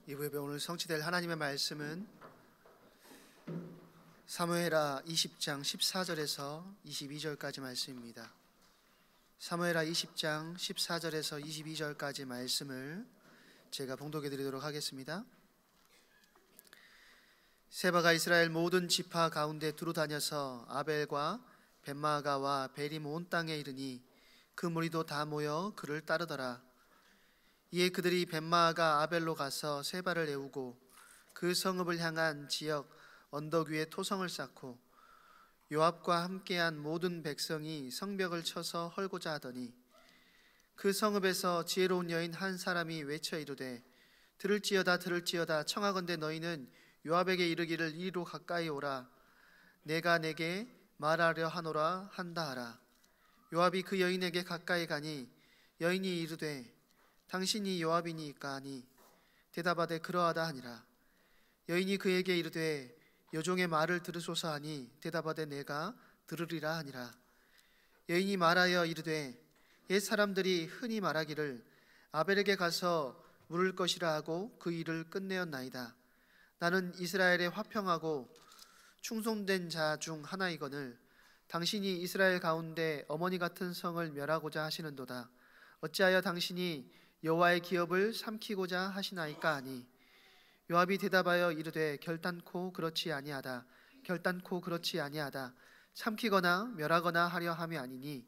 이부 예배 오늘 성취될 하나님의 말씀은 사무엘하 20장 14절에서 22절까지 말씀입니다. 사무엘하 20장 14절에서 22절까지 말씀을 제가 봉독해 드리도록 하겠습니다. 세바가 이스라엘 모든 지파 가운데 두루 다녀서 아벨과 벳마아가와 베림 온 땅에 이르니 그 무리도 다 모여 그를 따르더라. 이에 그들이 벳마아가 아벨로 가서 세바를 애우고 그 성읍을 향한 지역 언덕 위에 토성을 쌓고 요압과 함께한 모든 백성이 성벽을 쳐서 헐고자 하더니 그 성읍에서 지혜로운 여인 한 사람이 외쳐 이르되 들을지어다 청하건대 너희는 요압에게 이르기를 이리로 가까이 오라 내가 내게 말하려 하노라 한다 하라. 요압이 그 여인에게 가까이 가니 여인이 이르되 당신이 요압이니까 하니 대답하되 그러하다 하니라. 여인이 그에게 이르되 여종의 말을 들으소서 하니 대답하되 내가 들으리라 하니라. 여인이 말하여 이르되 옛 사람들이 흔히 말하기를 아벨에게 가서 물을 것이라 하고 그 일을 끝내었나이다. 나는 이스라엘에 화평하고 충성된 자 중 하나이거늘 당신이 이스라엘 가운데 어머니 같은 성을 멸하고자 하시는도다. 어찌하여 당신이 여호와의 기업을 삼키고자 하시나이까 하니 요압이 대답하여 이르되 결단코 그렇지 아니하다. 삼키거나 멸하거나 하려 함이 아니니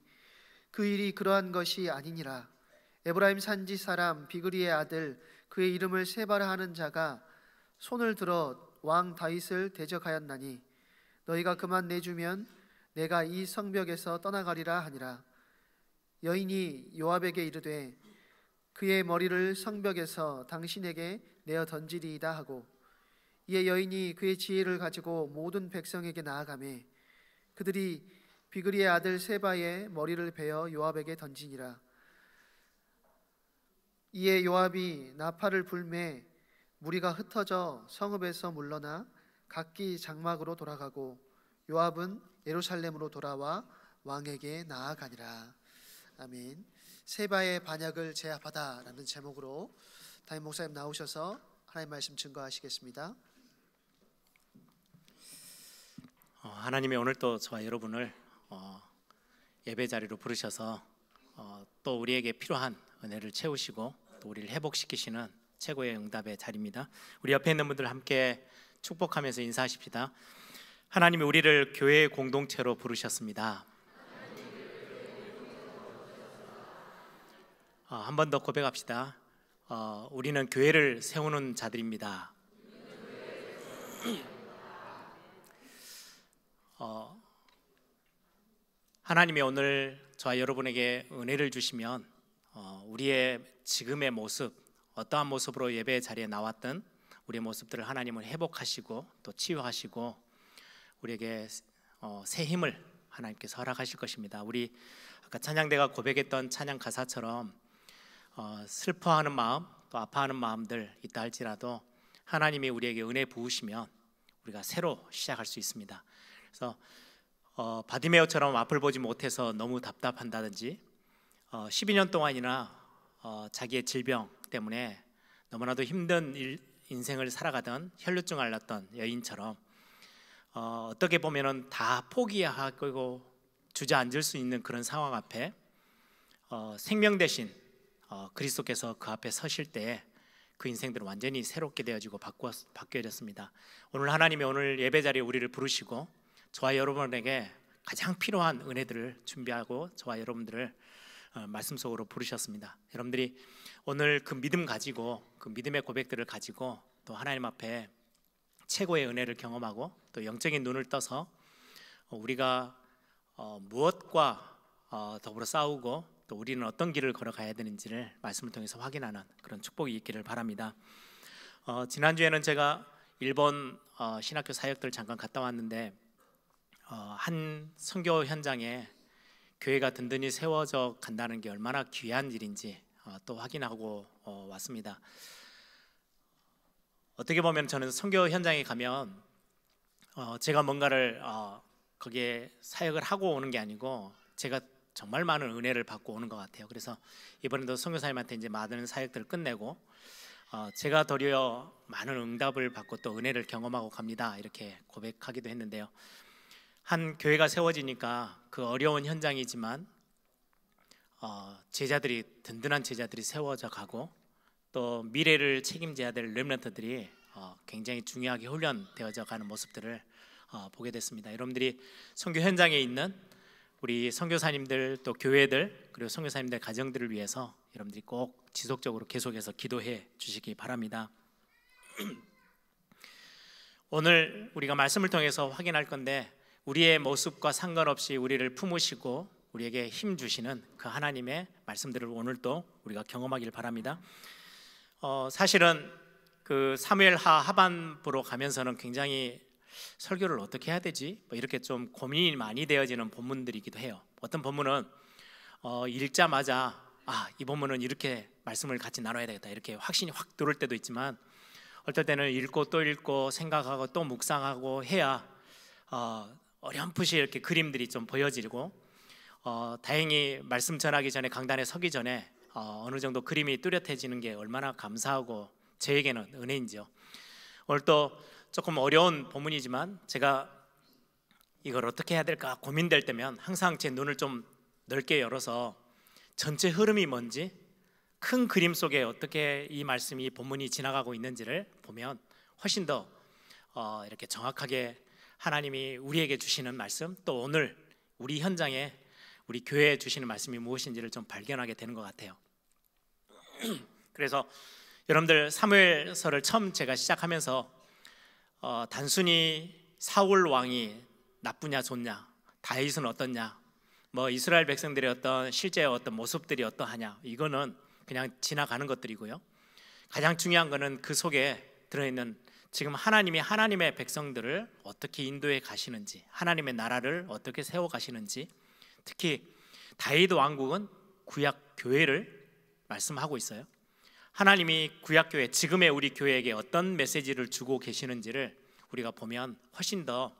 그 일이 그러한 것이 아니니라. 에브라임 산지 사람 비그리의 아들 그의 이름을 세바라 하는 자가 손을 들어 왕 다윗을 대적하였나니 너희가 그만 내주면 내가 이 성벽에서 떠나가리라 하니라. 여인이 요압에게 이르되 그의 머리를 성벽에서 당신에게 내어 던지리이다 하고 이에 여인이 그의 지혜를 가지고 모든 백성에게 나아가매 그들이 비그리의 아들 세바의 머리를 베어 요압에게 던지니라. 이에 요압이 나팔을 불매 무리가 흩어져 성읍에서 물러나 각기 장막으로 돌아가고 요압은 예루살렘으로 돌아와 왕에게 나아가니라. 아멘. 세바의 반역을 제압하다라는 제목으로 담임 목사님 나오셔서 하나님 말씀 증거하시겠습니다. 하나님이 오늘 또 저와 여러분을 예배 자리로 부르셔서 또 우리에게 필요한 은혜를 채우시고 또 우리를 회복시키시는 최고의 응답의 자리입니다. 우리 옆에 있는 분들 함께 축복하면서 인사하십시다. 하나님이 우리를 교회의 공동체로 부르셨습니다. 한 번 더 고백합시다. 우리는 교회를 세우는 자들입니다. 하나님이 오늘 저와 여러분에게 은혜를 주시면 우리의 지금의 모습, 어떠한 모습으로 예배 자리에 나왔던 우리의 모습들을 하나님은 회복하시고 또 치유하시고 우리에게 새 힘을 하나님께서 허락하실 것입니다. 우리 아까 찬양대가 고백했던 찬양 가사처럼 슬퍼하는 마음 또 아파하는 마음들 있다 할지라도 하나님이 우리에게 은혜 부으시면 우리가 새로 시작할 수 있습니다. 그래서 바디메오처럼 앞을 보지 못해서 너무 답답한다든지 12년 동안이나 자기의 질병 때문에 너무나도 힘든 인생을 살아가던 혈루증 앓았던 여인처럼 어떻게 보면은 다 포기하고 주저앉을 수 있는 그런 상황 앞에 생명 대신 그리스도께서 그 앞에 서실 때 그 인생들은 완전히 새롭게 되어지고 바뀌어졌습니다. 오늘 하나님이 오늘 예배 자리에 우리를 부르시고 저와 여러분에게 가장 필요한 은혜들을 준비하고 저와 여러분들을 말씀 속으로 부르셨습니다. 여러분들이 오늘 그 믿음 가지고 그 믿음의 고백들을 가지고 또 하나님 앞에 최고의 은혜를 경험하고 또 영적인 눈을 떠서 우리가 무엇과 더불어 싸우고 또 우리는 어떤 길을 걸어가야 되는지를 말씀을 통해서 확인하는 그런 축복이 있기를 바랍니다. 지난주에는 제가 일본 신학교 사역들 잠깐 갔다 왔는데 한 선교 현장에 교회가 든든히 세워져 간다는 게 얼마나 귀한 일인지 또 확인하고 왔습니다. 어떻게 보면 저는 선교 현장에 가면 제가 뭔가를 거기에 사역을 하고 오는 게 아니고 제가 정말 많은 은혜를 받고 오는 것 같아요. 그래서 이번에도 선교사님한테 이제 많은 사역들을 끝내고 제가 도리어 많은 응답을 받고 또 은혜를 경험하고 갑니다, 이렇게 고백하기도 했는데요. 한 교회가 세워지니까 그 어려운 현장이지만 제자들이, 든든한 제자들이 세워져 가고 또 미래를 책임져야 될 렘넌트들이 굉장히 중요하게 훈련되어져 가는 모습들을 보게 됐습니다. 여러분들이 선교 현장에 있는 우리 선교사님들, 또 교회들, 그리고 선교사님들 가정들을 위해서 여러분들이 꼭 지속적으로 계속해서 기도해 주시기 바랍니다. 오늘 우리가 말씀을 통해서 확인할 건데, 우리의 모습과 상관없이 우리를 품으시고 우리에게 힘 주시는 그 하나님의 말씀들을 오늘도 우리가 경험하길 바랍니다. 사실은 그 사무엘하 하반부로 가면서는 굉장히 설교를 어떻게 해야 되지? 이렇게 좀 고민이 많이 되어지는 본문들이기도 해요. 어떤 본문은 읽자마자 이 본문은 이렇게 말씀을 같이 나눠야 되겠다, 이렇게 확신이 확 들어올 때도 있지만, 어떨 때는 읽고 또 읽고 생각하고 또 묵상하고 해야 어렴풋이 이렇게 그림들이 좀 보여지고, 다행히 말씀 전하기 전에, 강단에 서기 전에 어느 정도 그림이 뚜렷해지는 게 얼마나 감사하고 저에게는 은혜인지요. 오늘 또 조금 어려운 본문이지만 제가 이걸 어떻게 해야 될까 고민될 때면 항상 제 눈을 좀 넓게 열어서 전체 흐름이 뭔지, 큰 그림 속에 어떻게 이 말씀이, 본문이 지나가고 있는지를 보면 훨씬 더 이렇게 정확하게 하나님이 우리에게 주시는 말씀, 또 오늘 우리 현장에, 우리 교회에 주시는 말씀이 무엇인지를 좀 발견하게 되는 것 같아요. 그래서 여러분들 사무엘서를 처음 제가 시작하면서 단순히 사울 왕이 나쁘냐 좋냐, 다윗은 어떻냐, 이스라엘 백성들의 어떤 실제 어떤 모습들이 어떠하냐, 이거는 그냥 지나가는 것들이고요. 가장 중요한 거는 그 속에 들어있는 지금 하나님이 하나님의 백성들을 어떻게 인도해 가시는지, 하나님의 나라를 어떻게 세워 가시는지, 특히 다윗 왕국은 구약 교회를 말씀하고 있어요. 하나님이 구약 교회, 지금의 우리 교회에게 어떤 메시지를 주고 계시는지를 우리가 보면 훨씬 더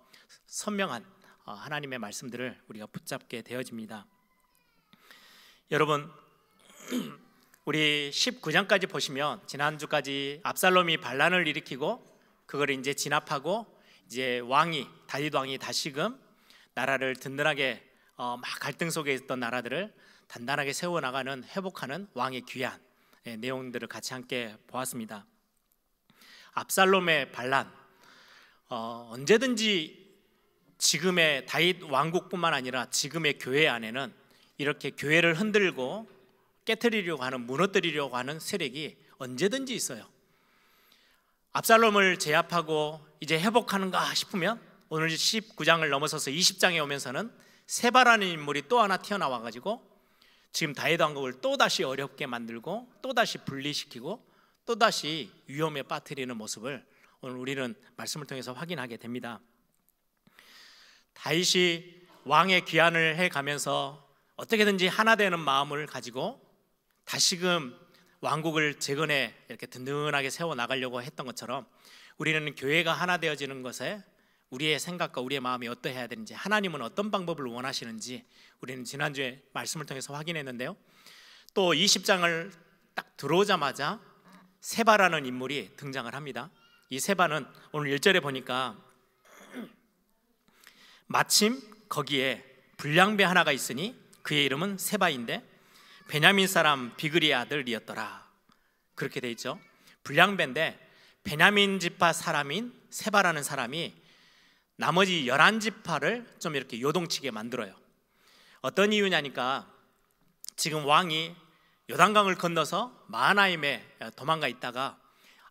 선명한 하나님의 말씀들을 우리가 붙잡게 되어집니다. 여러분, 우리 19장까지 보시면 지난주까지 압살롬이 반란을 일으키고 그걸 이제 진압하고, 이제 다윗 왕이 다시금 나라를 든든하게 막 갈등 속에 있던 나라들을 단단하게 세워나가는, 회복하는 왕의 귀한 내용들을 같이 함께 보았습니다. 압살롬의 반란, 언제든지 지금의 다윗 왕국뿐만 아니라 지금의 교회 안에는 이렇게 교회를 흔들고 깨트리려고 하는, 무너뜨리려고 하는 세력이 언제든지 있어요. 압살롬을 제압하고 이제 회복하는가 싶으면 오늘 19장을 넘어서서 20장에 오면서는 세바라는 인물이 또 하나 튀어나와 가지고 지금 다윗 왕국을 또다시 어렵게 만들고 또다시 분리시키고 또다시 위험에 빠뜨리는 모습을 오늘 우리는 말씀을 통해서 확인하게 됩니다. 다윗이 왕의 귀환을 해가면서 어떻게든지 하나 되는 마음을 가지고 다시금 왕국을 재건해 이렇게 든든하게 세워나가려고 했던 것처럼, 우리는 교회가 하나 되어지는 것에 우리의 생각과 우리의 마음이 어떠해야 되는지, 하나님은 어떤 방법을 원하시는지 우리는 지난주에 말씀을 통해서 확인했는데요. 또 20장을 딱 들어오자마자 세바라는 인물이 등장을 합니다. 이 세바는 오늘 1절에 보니까 마침 거기에 불량배 하나가 있으니 그의 이름은 세바인데 베냐민 사람 비그리의 아들이었더라, 그렇게 돼 있죠. 불량배인데 베냐민 지파 사람인 세바라는 사람이 나머지 11지파를 좀 이렇게 요동치게 만들어요. 어떤 이유냐니까, 지금 왕이 요단강을 건너서 마하나임에 도망가 있다가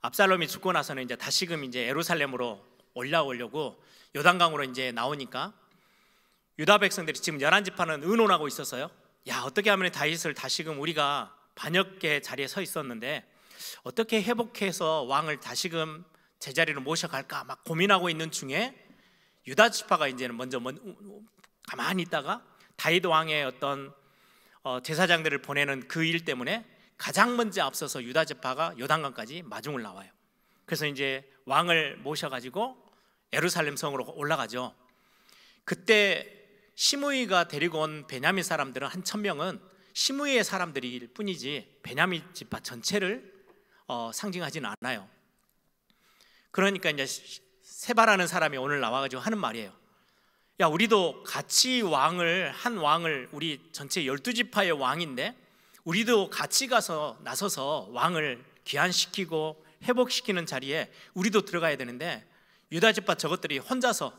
압살롬이 죽고 나서는 이제 다시금 이제 예루살렘으로 올라오려고 요단강으로 이제 나오니까 유다 백성들이 지금 11지파는 의논하고 있었어요. 어떻게 하면 다윗을 다시금, 우리가 반역의 자리에 서 있었는데 어떻게 회복해서 왕을 다시금 제자리로 모셔갈까 막 고민하고 있는 중에 유다 지파가 이제는 먼저 가만히 있다가 다윗 왕의 어떤 제사장들을 보내는 그 일 때문에 가장 먼저 앞서서 유다 지파가 요단강까지 마중을 나와요. 그래서 이제 왕을 모셔가지고 예루살렘 성으로 올라가죠. 그때 시므이가 데리고 온 베냐민 사람들은 한 1000명은 시므이의 사람들일 뿐이지 베냐민 지파 전체를 상징하지는 않아요. 그러니까 이제 세바라는 사람이 오늘 나와가지고 하는 말이에요. 야, 우리도 같이 한 왕을 우리 전체 12지파의 왕인데 우리도 같이 가서 나서서 왕을 귀환시키고 회복시키는 자리에 우리도 들어가야 되는데 유다지파 저것들이 혼자서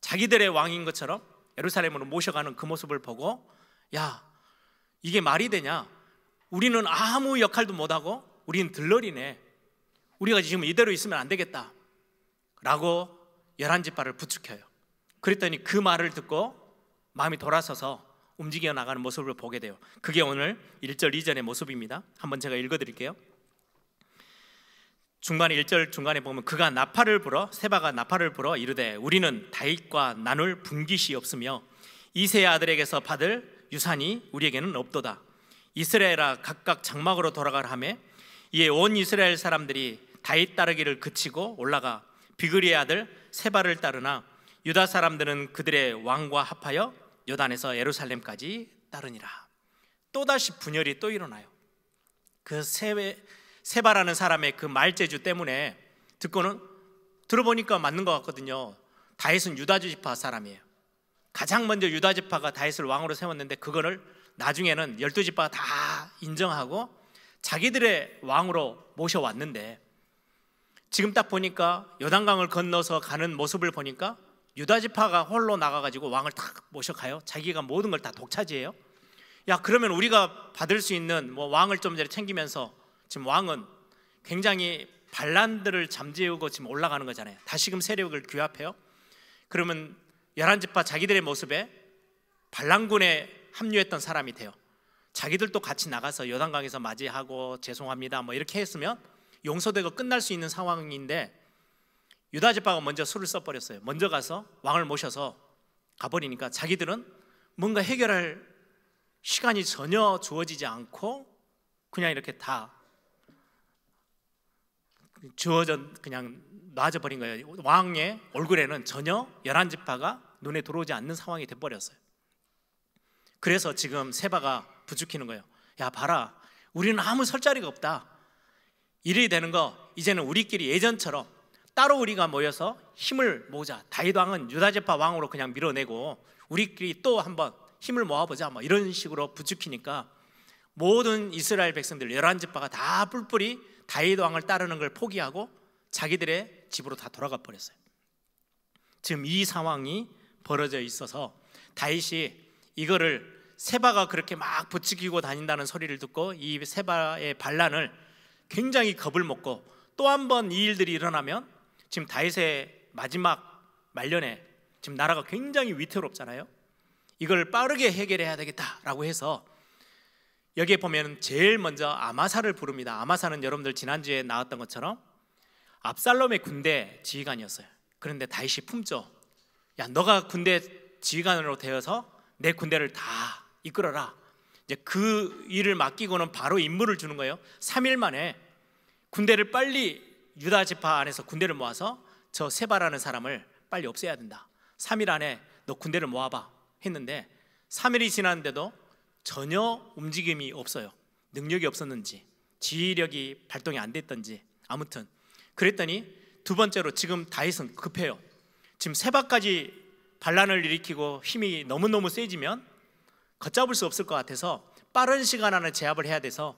자기들의 왕인 것처럼 예루살렘으로 모셔가는 그 모습을 보고, 야, 이게 말이 되냐? 우리는 아무 역할도 못하고 우리는 들러리네. 우리가 지금 이대로 있으면 안 되겠다 라고 11지파를 부추겨요. 그랬더니 그 말을 듣고 마음이 돌아서서 움직여 나가는 모습을 보게 돼요. 그게 오늘 1절 2절의 모습입니다. 한번 제가 읽어드릴게요. 중간에 1절 중간에 보면 그가 나팔을 불어, 세바가 나팔을 불어 이르되 우리는 다윗과 나눌 분깃이 없으며 이새의 아들에게서 받을 유산이 우리에게는 없도다. 이스라엘아 각각 장막으로 돌아가라 하매 이에 온 이스라엘 사람들이 다윗 따르기를 그치고 올라가 비그리의 아들 세바를 따르나 유다 사람들은 그들의 왕과 합하여 요단에서 예루살렘까지 따르니라. 또다시 분열이 또 일어나요. 그 세바라는 사람의 그 말재주 때문에 듣고는 들어보니까 맞는 것 같거든요. 다윗은 유다지파 사람이에요. 가장 먼저 유다지파가 다윗을 왕으로 세웠는데 그거를 나중에는 12지파가 다 인정하고 자기들의 왕으로 모셔왔는데 지금 딱 보니까 요단강을 건너서 가는 모습을 보니까 유다지파가 홀로 나가가지고 왕을 탁 모셔가요. 자기가 모든 걸 다 독차지해요. 야, 그러면 우리가 받을 수 있는 왕을 좀 전에 챙기면서 지금 왕은 굉장히 반란들을 잠재우고 지금 올라가는 거잖아요. 다시금 세력을 규합해요. 그러면 11지파 자기들의 모습에 반란군에 합류했던 사람이 돼요. 자기들도 같이 나가서 요단강에서 맞이하고 죄송합니다 이렇게 했으면 용서되고 끝날 수 있는 상황인데 유다지파가 먼저 수를 써버렸어요. 먼저 가서 왕을 모셔서 가버리니까 자기들은 뭔가 해결할 시간이 전혀 주어지지 않고 그냥 이렇게 다 주어져 그냥 놔져버린 거예요. 왕의 얼굴에는 전혀 11지파가 눈에 들어오지 않는 상황이 돼버렸어요. 그래서 지금 세바가 부추기는 거예요. 야, 봐라, 우리는 아무 설 자리가 없다. 이래야 되는 거 이제는 우리끼리 예전처럼 따로 우리가 모여서 힘을 모으자. 다윗 왕은 유다지파 왕으로 그냥 밀어내고 우리끼리 또 한번 힘을 모아보자 이런 식으로 부추기니까 모든 이스라엘 백성들 11지파가 다 뿔뿔이 다윗 왕을 따르는 걸 포기하고 자기들의 집으로 다 돌아가 버렸어요. 지금 이 상황이 벌어져 있어서 다윗이 이거를 세바가 그렇게 막 부추기고 다닌다는 소리를 듣고 이 세바의 반란을 굉장히 겁을 먹고 또 한 번 이 일들이 일어나면 지금 다윗의 마지막 말년에 지금 나라가 굉장히 위태롭잖아요. 이걸 빠르게 해결해야 되겠다라고 해서 여기에 보면 제일 먼저 아마사를 부릅니다. 아마사는 여러분들 지난주에 나왔던 것처럼 압살롬의 군대 지휘관이었어요. 그런데 다윗이 품죠. 야, 너가 군대 지휘관으로 되어서 내 군대를 다 이끌어라. 이제 그 일을 맡기고는 바로 임무를 주는 거예요. 3일 만에 군대를 빨리 유다 지파 안에서 군대를 모아서 저 세바라는 사람을 빨리 없애야 된다. 3일 안에 너 군대를 모아봐 했는데 3일이 지났는데도 전혀 움직임이 없어요. 능력이 없었는지 지휘력이 발동이 안 됐던지 아무튼 그랬더니 두 번째로 지금 다윗은 급해요. 지금 세바까지 반란을 일으키고 힘이 너무너무 세지면 걷잡을 수 없을 것 같아서 빠른 시간 안에 제압을 해야 돼서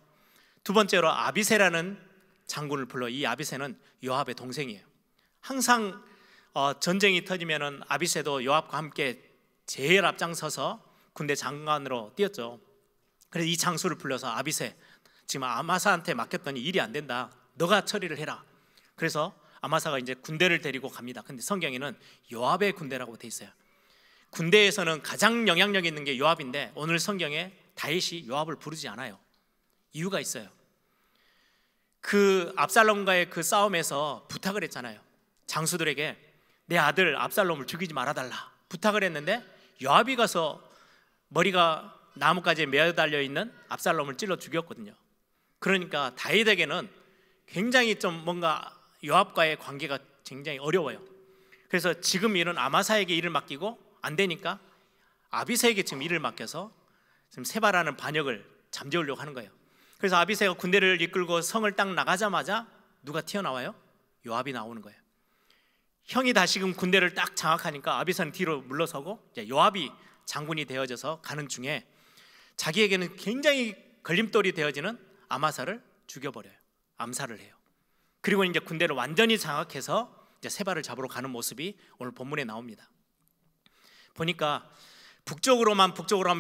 두 번째로 아비새라는 장군을 불러. 이 아비새는 요압의 동생이에요. 항상 전쟁이 터지면은 아비새도 요압과 함께 제일 앞장서서 군대 장관으로 뛰었죠. 그래서 이 장수를 불러서 아비새 지금 아마사한테 맡겼더니 일이 안 된다. 너가 처리를 해라. 그래서 아마사가 이제 군대를 데리고 갑니다. 근데 성경에는 요압의 군대라고 돼 있어요. 군대에서는 가장 영향력 있는 게 요압인데 오늘 성경에 다윗이 요압을 부르지 않아요. 이유가 있어요. 그 압살롬과의 그 싸움에서 부탁을 했잖아요. 장수들에게 내 아들 압살롬을 죽이지 말아달라 부탁을 했는데 요압이 가서 머리가 나뭇가지에 매달려 있는 압살롬을 찔러 죽였거든요. 그러니까 다윗에게는 굉장히 좀 뭔가 요압과의 관계가 굉장히 어려워요. 그래서 지금 일은 아마사에게 일을 맡기고 안 되니까 아비새에게 지금 일을 맡겨서 지금 세바라는 반역을 잠재우려고 하는 거예요. 그래서 아비새가 군대를 이끌고 성을 딱 나가자마자 누가 튀어나와요? 요압이 나오는 거예요. 형이 다시금 군대를 딱 장악하니까 아비새는 뒤로 물러서고 이제 요압이 장군이 되어져서 가는 중에 자기에게는 굉장히 걸림돌이 되어지는 아마사를 죽여버려요. 암살을 해요. 그리고 이제 군대를 완전히 장악해서 이제 세바를 잡으러 가는 모습이 오늘 본문에 나옵니다. 보니까 북쪽으로만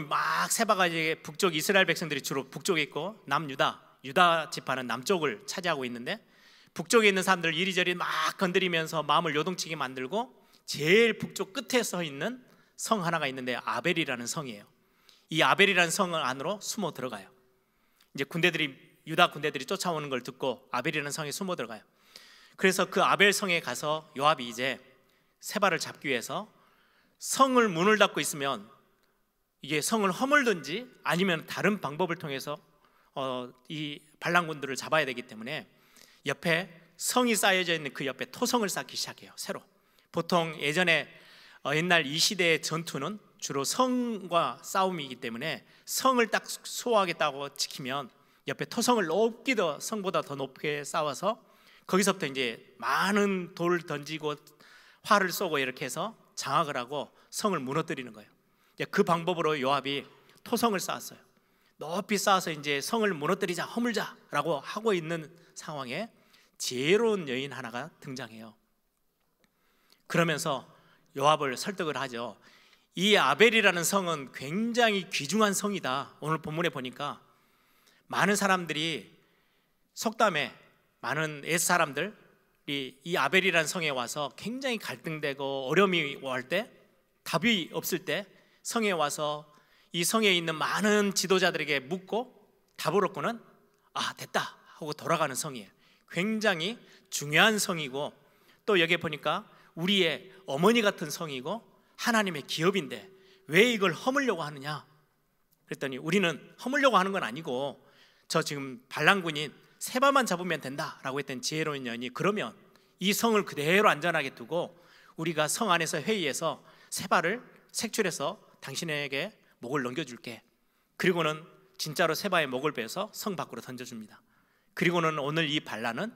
막 세바가 이제 북쪽 이스라엘 백성들이 주로 북쪽에 있고 유다 지파는 남쪽을 차지하고 있는데 북쪽에 있는 사람들 이리저리 막 건드리면서 마음을 요동치게 만들고 제일 북쪽 끝에 서 있는 성 하나가 있는데 아벨이라는 성이에요. 이 아벨이라는 성 안으로 숨어 들어가요. 이제 유다 군대들이 쫓아오는 걸 듣고 아벨이라는 성에 숨어 들어가요. 그래서 그 아벨 성에 가서 요압이 이제 세바를 잡기 위해서 성을 문을 닫고 있으면 이게 성을 허물든지 아니면 다른 방법을 통해서 이 반란군들을 잡아야 되기 때문에 옆에 성이 쌓여져 있는 그 옆에 토성을 쌓기 시작해요. 새로. 보통 예전에 옛날 이 시대의 전투는 주로 성과 싸움이기 때문에 성을 딱 수호하겠다고 지키면 옆에 토성을 성보다 더 높게 쌓아서 거기서부터 이제 많은 돌을 던지고 활을 쏘고 이렇게 해서 장악을 하고 성을 무너뜨리는 거예요. 그 방법으로 요압이 토성을 쌓았어요. 높이 쌓아서 이제 성을 무너뜨리자, 허물자라고 하고 있는 상황에 지혜로운 여인 하나가 등장해요. 그러면서 요압을 설득을 하죠. 이 아벨이라는 성은 굉장히 귀중한 성이다. 오늘 본문에 보니까 많은 사람들이 속담에 많은 옛 사람들이 이 아벨이라는 성에 와서 굉장히 갈등되고 어려움이 올 때, 답이 없을 때 성에 와서 이 성에 있는 많은 지도자들에게 묻고 답을 얻고는 됐다 하고 돌아가는 성이에요. 굉장히 중요한 성이고 또 여기에 보니까 우리의 어머니 같은 성이고 하나님의 기업인데 왜 이걸 허물려고 하느냐? 그랬더니 우리는 허물려고 하는 건 아니고 저 지금 반란군인 세바만 잡으면 된다라고 했던 지혜로운 여인이 그러면 이 성을 그대로 안전하게 두고 우리가 성 안에서 회의해서 세바를 색출해서 당신에게 목을 넘겨줄게. 그리고는 진짜로 세바의 목을 베어서 성 밖으로 던져줍니다. 그리고는 오늘 이 반란은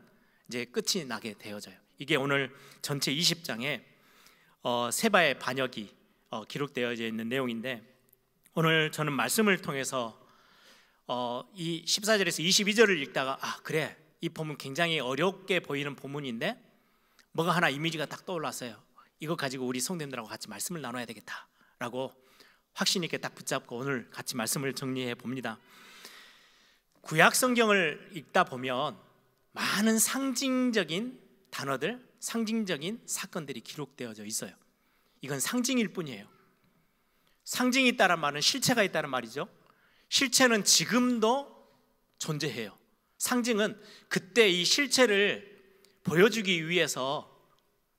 이제 끝이 나게 되어져요. 이게 오늘 전체 20장에 세바의 반역이 기록되어져 있는 내용인데 오늘 저는 말씀을 통해서 이 14절에서 22절을 읽다가 그래 이 본문 굉장히 어렵게 보이는 본문인데 뭐가 하나 이미지가 딱 떠올랐어요. 이거 가지고 우리 성도님들하고 같이 말씀을 나눠야 되겠다라고 확신 있게 딱 붙잡고 오늘 같이 말씀을 정리해 봅니다. 구약 성경을 읽다 보면 많은 상징적인 단어들, 상징적인 사건들이 기록되어져 있어요. 이건 상징일 뿐이에요. 상징이 있다는 말은 실체가 있다는 말이죠. 실체는 지금도 존재해요. 상징은 그때 이 실체를 보여주기 위해서,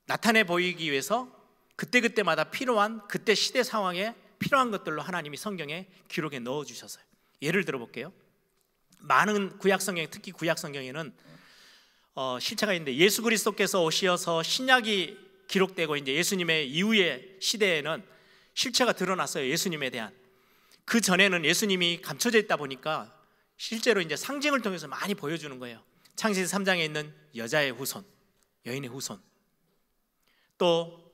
나타내 보이기 위해서 그때그때마다 필요한 그때 시대 상황에 필요한 것들로 하나님이 성경에 기록에 넣어주셨어요. 예를 들어 볼게요. 많은 구약 성경, 특히 구약 성경에는 실체가 있는데 예수 그리스도께서 오셔서 신약이 기록되고 이제 예수님의 이후의 시대에는 실체가 드러났어요. 예수님에 대한. 그 전에는 예수님이 감춰져 있다 보니까 실제로 이제 상징을 통해서 많이 보여주는 거예요. 창세기 3장에 있는 여자의 후손, 여인의 후손, 또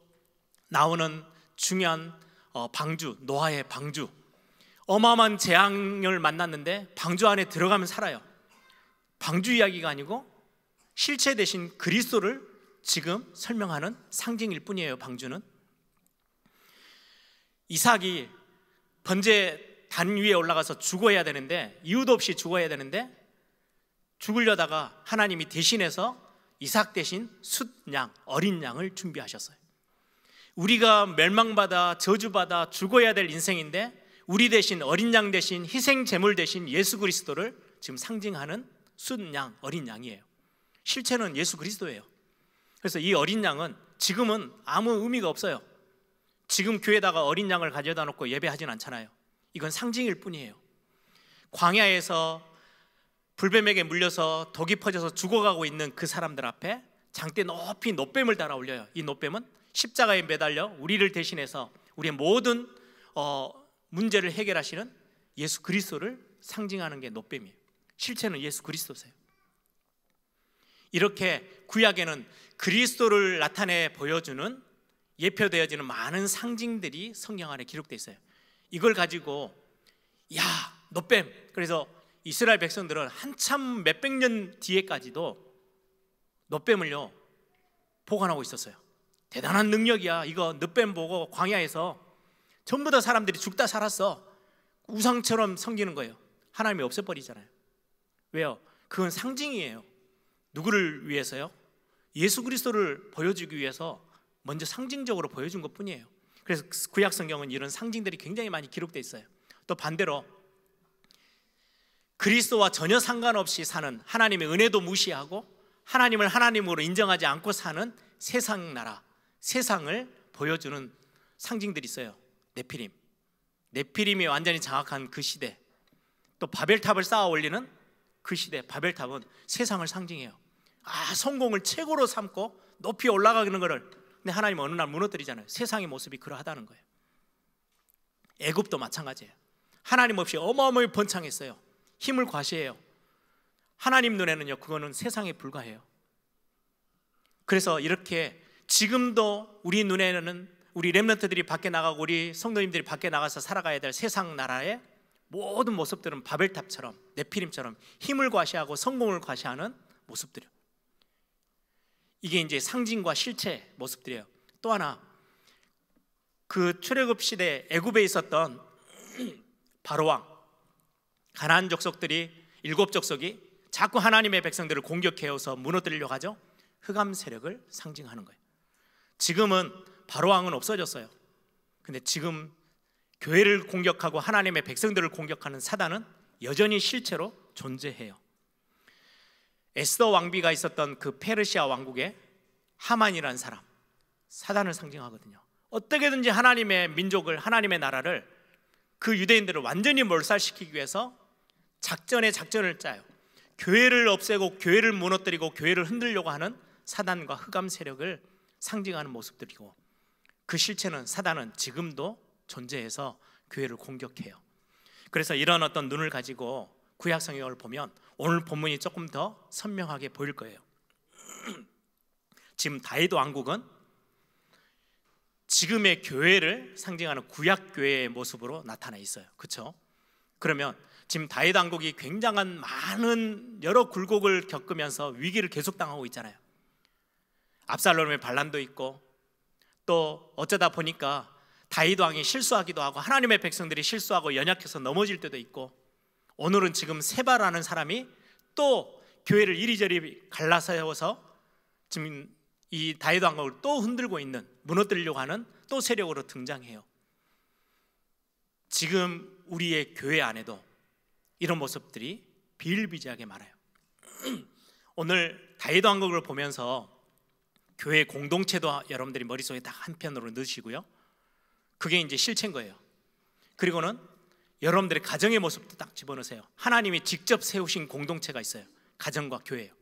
나오는 중요한 방주, 노아의 방주, 어마어마한 재앙을 만났는데 방주 안에 들어가면 살아요. 방주 이야기가 아니고 실체 대신 그리스도를 지금 설명하는 상징일 뿐이에요. 방주는 이삭이 번제 단 위에 올라가서 죽어야 되는데 이유도 없이 죽어야 되는데 죽으려다가 하나님이 대신해서 이삭 대신 숫양, 어린 양을 준비하셨어요. 우리가 멸망받아 저주받아 죽어야 될 인생인데 우리 대신 어린 양 대신 희생 제물 대신 예수 그리스도를 지금 상징하는 숫양, 어린 양이에요. 실체는 예수 그리스도예요. 그래서 이 어린 양은 지금은 아무 의미가 없어요. 지금 교회에다가 어린 양을 가져다 놓고 예배하진 않잖아요. 이건 상징일 뿐이에요. 광야에서 불뱀에게 물려서 독이 퍼져서 죽어가고 있는 그 사람들 앞에 장대 높이 놋뱀을 달아 올려요. 이 놋뱀은 십자가에 매달려 우리를 대신해서 우리의 모든 문제를 해결하시는 예수 그리스도를 상징하는 게 놋뱀이에요. 실체는 예수 그리스도세요. 이렇게 구약에는 그리스도를 나타내 보여주는 예표되어지는 많은 상징들이 성경 안에 기록되어 있어요. 이걸 가지고 야, 노뱀. 그래서 이스라엘 백성들은 한참 몇백 년 뒤에까지도 노뱀을요 보관하고 있었어요. 대단한 능력이야. 이거 노뱀 보고 광야에서 전부 다 사람들이 죽다 살았어. 우상처럼 섬기는 거예요. 하나님이 없애버리잖아요. 왜요? 그건 상징이에요. 누구를 위해서요? 예수 그리스도를 보여주기 위해서 먼저 상징적으로 보여준 것뿐이에요. 그래서 구약 성경은 이런 상징들이 굉장히 많이 기록되어 있어요. 또 반대로 그리스도와 전혀 상관없이 사는, 하나님의 은혜도 무시하고 하나님을 하나님으로 인정하지 않고 사는 세상 나라, 세상을 보여주는 상징들이 있어요. 네피림이 완전히 장악한 그 시대, 또 바벨탑을 쌓아 올리는 그 시대, 바벨탑은 세상을 상징해요. 성공을 최고로 삼고 높이 올라가는 것을, 근데 하나님은 어느 날 무너뜨리잖아요. 세상의 모습이 그러하다는 거예요. 애굽도 마찬가지예요. 하나님 없이 어마어마하게 번창했어요. 힘을 과시해요. 하나님 눈에는요, 그거는 세상에 불과해요. 그래서 이렇게 지금도 우리 눈에는 우리 렘넌트들이 밖에 나가고 우리 성도님들이 밖에 나가서 살아가야 될 세상 나라의 모든 모습들은 바벨탑처럼, 네피림처럼 힘을 과시하고 성공을 과시하는 모습들이에요. 이게 이제 상징과 실체 모습들이에요. 또 하나, 그 출애굽 시대 애굽에 있었던 바로왕, 가나안 족속들이, 7족속이 자꾸 하나님의 백성들을 공격해오서 무너뜨리려고 하죠. 흑암 세력을 상징하는 거예요. 지금은 바로왕은 없어졌어요. 근데 지금 교회를 공격하고 하나님의 백성들을 공격하는 사단은 여전히 실체로 존재해요. 에스더 왕비가 있었던 그 페르시아 왕국의 하만이라는 사람, 사단을 상징하거든요. 어떻게든지 하나님의 민족을, 하나님의 나라를, 그 유대인들을 완전히 몰살시키기 위해서 작전에 작전을 짜요. 교회를 없애고 교회를 무너뜨리고 교회를 흔들려고 하는 사단과 흑암 세력을 상징하는 모습들이고, 그 실체는, 사단은 지금도 존재해서 교회를 공격해요. 그래서 이런 어떤 눈을 가지고 구약 성경을 보면 오늘 본문이 조금 더 선명하게 보일 거예요. 지금 다윗 왕국은 지금의 교회를 상징하는 구약 교회의 모습으로 나타나 있어요. 그렇죠? 그러면 지금 다윗 왕국이 굉장한 많은 여러 굴곡을 겪으면서 위기를 계속 당하고 있잖아요. 압살롬의 반란도 있고, 또 어쩌다 보니까 다윗 왕이 실수하기도 하고 하나님의 백성들이 실수하고 연약해서 넘어질 때도 있고, 오늘은 지금 세바라는 사람이 또 교회를 이리저리 갈라세워서 지금 이 다윗 왕국을 또 흔들고 있는, 무너뜨리려고 하는 또 세력으로 등장해요. 지금 우리의 교회 안에도 이런 모습들이 비일비재하게 많아요. 오늘 다윗 왕국을 보면서 교회 공동체도 여러분들이 머릿속에 딱 한편으로 넣으시고요, 그게 이제 실체인 거예요. 그리고는 여러분들의 가정의 모습도 딱 집어넣으세요. 하나님이 직접 세우신 공동체가 있어요. 가정과 교회예요.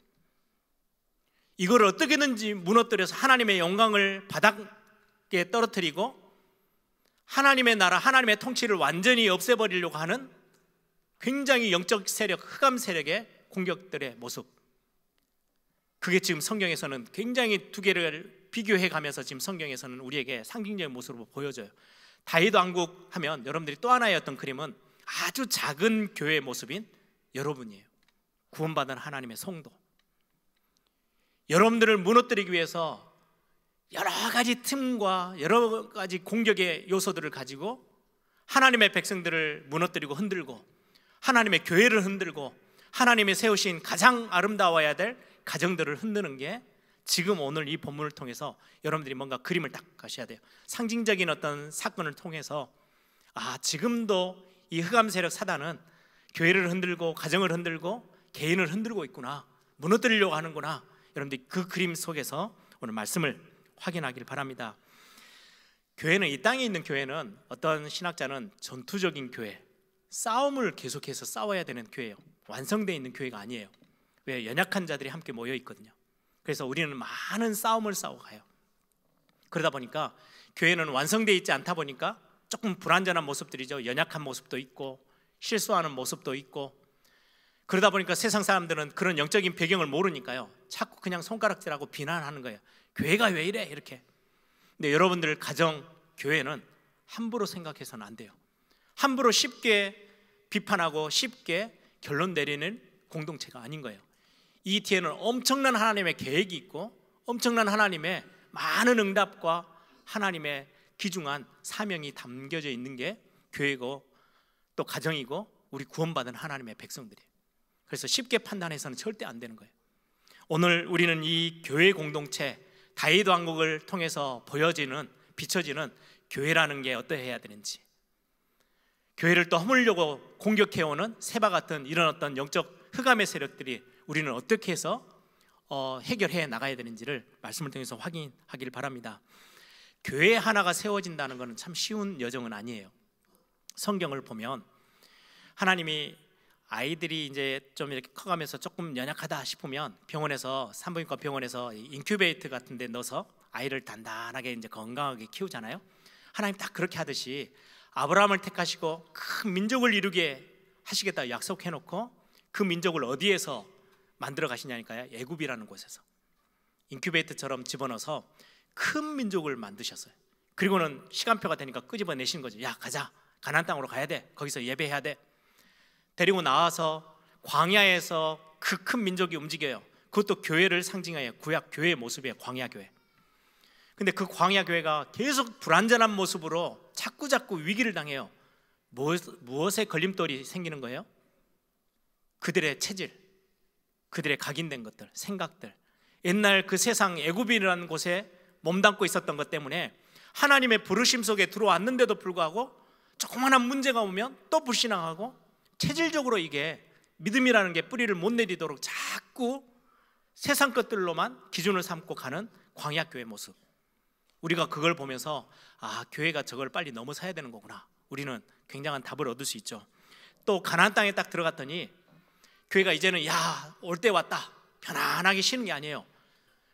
이걸 어떻게든지 무너뜨려서 하나님의 영광을 바닥에 떨어뜨리고 하나님의 나라, 하나님의 통치를 완전히 없애버리려고 하는 굉장히 영적 세력, 흑암 세력의 공격들의 모습, 그게 지금 성경에서는 굉장히 두 개를 비교해 가면서 지금 성경에서는 우리에게 상징적인 모습으로 보여줘요. 다윗 왕국 하면 여러분들이 또 하나의 어떤 그림은 아주 작은 교회의 모습인 여러분이에요. 구원받은 하나님의 성도. 여러분들을 무너뜨리기 위해서 여러 가지 틈과 여러 가지 공격의 요소들을 가지고 하나님의 백성들을 무너뜨리고 흔들고 하나님의 교회를 흔들고 하나님이 세우신 가장 아름다워야 될 가정들을 흔드는 게 지금 오늘 이 본문을 통해서 여러분들이 뭔가 그림을 딱 가셔야 돼요. 상징적인 어떤 사건을 통해서 지금도 이 흑암 세력 사단은 교회를 흔들고 가정을 흔들고 개인을 흔들고 있구나, 무너뜨리려고 하는구나. 여러분들이 그 그림 속에서 오늘 말씀을 확인하길 바랍니다. 교회는, 이 땅에 있는 교회는 어떤 신학자는 전투적인 교회, 싸움을 계속해서 싸워야 되는 교회예요. 완성되어 있는 교회가 아니에요. 왜? 연약한 자들이 함께 모여 있거든요. 그래서 우리는 많은 싸움을 싸워가요. 그러다 보니까 교회는 완성되어 있지 않다 보니까 조금 불완전한 모습들이죠. 연약한 모습도 있고 실수하는 모습도 있고, 그러다 보니까 세상 사람들은 그런 영적인 배경을 모르니까요, 자꾸 그냥 손가락질하고 비난하는 거예요. 교회가 왜 이래 이렇게. 근데 여러분들 가정, 교회는 함부로 생각해서는 안 돼요. 함부로 쉽게 비판하고 쉽게 결론 내리는 공동체가 아닌 거예요. 이 뒤에는 엄청난 하나님의 계획이 있고 엄청난 하나님의 많은 응답과 하나님의 귀중한 사명이 담겨져 있는 게 교회고 또 가정이고 우리 구원받은 하나님의 백성들이에요. 그래서 쉽게 판단해서는 절대 안 되는 거예요. 오늘 우리는 이 교회 공동체, 다윗 왕국을 통해서 보여지는, 비춰지는 교회라는 게 어떠해야 되는지, 교회를 또 허물려고 공격해오는 세바 같은 이런 어떤 영적 흑암의 세력들이 우리는 어떻게 해서 해결해 나가야 되는지를 말씀을 통해서 확인하길 바랍니다. 교회 하나가 세워진다는 것은 참 쉬운 여정은 아니에요. 성경을 보면 하나님이 아이들이 이제 좀 이렇게 커가면서 조금 연약하다 싶으면 병원에서, 산부인과 병원에서 인큐베이터 같은 데 넣어서 아이를 단단하게 이제 건강하게 키우잖아요. 하나님 딱 그렇게 하듯이 아브라함을 택하시고 큰 민족을 이루게 하시겠다 약속해 놓고 그 민족을 어디에서 만들어 가시냐니까요. 애굽이라는 곳에서 인큐베이터처럼 집어넣어서 큰 민족을 만드셨어요. 그리고는 시간표가 되니까 끄집어내신 거죠. 야, 가자, 가나안 땅으로 가야 돼, 거기서 예배해야 돼. 데리고 나와서 광야에서 그 큰 민족이 움직여요. 그것도 교회를 상징하여 구약 교회의 모습이에요. 광야 교회. 근데 그 광야 교회가 계속 불완전한 모습으로 자꾸 위기를 당해요. 무엇에 걸림돌이 생기는 거예요? 그들의 체질, 그들의 각인된 것들, 생각들, 옛날 그 세상 애굽이라는 곳에 몸담고 있었던 것 때문에 하나님의 부르심 속에 들어왔는데도 불구하고 조그마한 문제가 오면 또 불신앙하고, 체질적으로 이게 믿음이라는 게 뿌리를 못 내리도록 자꾸 세상 것들로만 기준을 삼고 가는 광야교회 모습. 우리가 그걸 보면서 아, 교회가 저걸 빨리 넘어서야 되는 거구나, 우리는 굉장한 답을 얻을 수 있죠. 또 가나안 땅에 딱 들어갔더니 교회가 이제는 야, 올 때 왔다, 편안하게 쉬는 게 아니에요.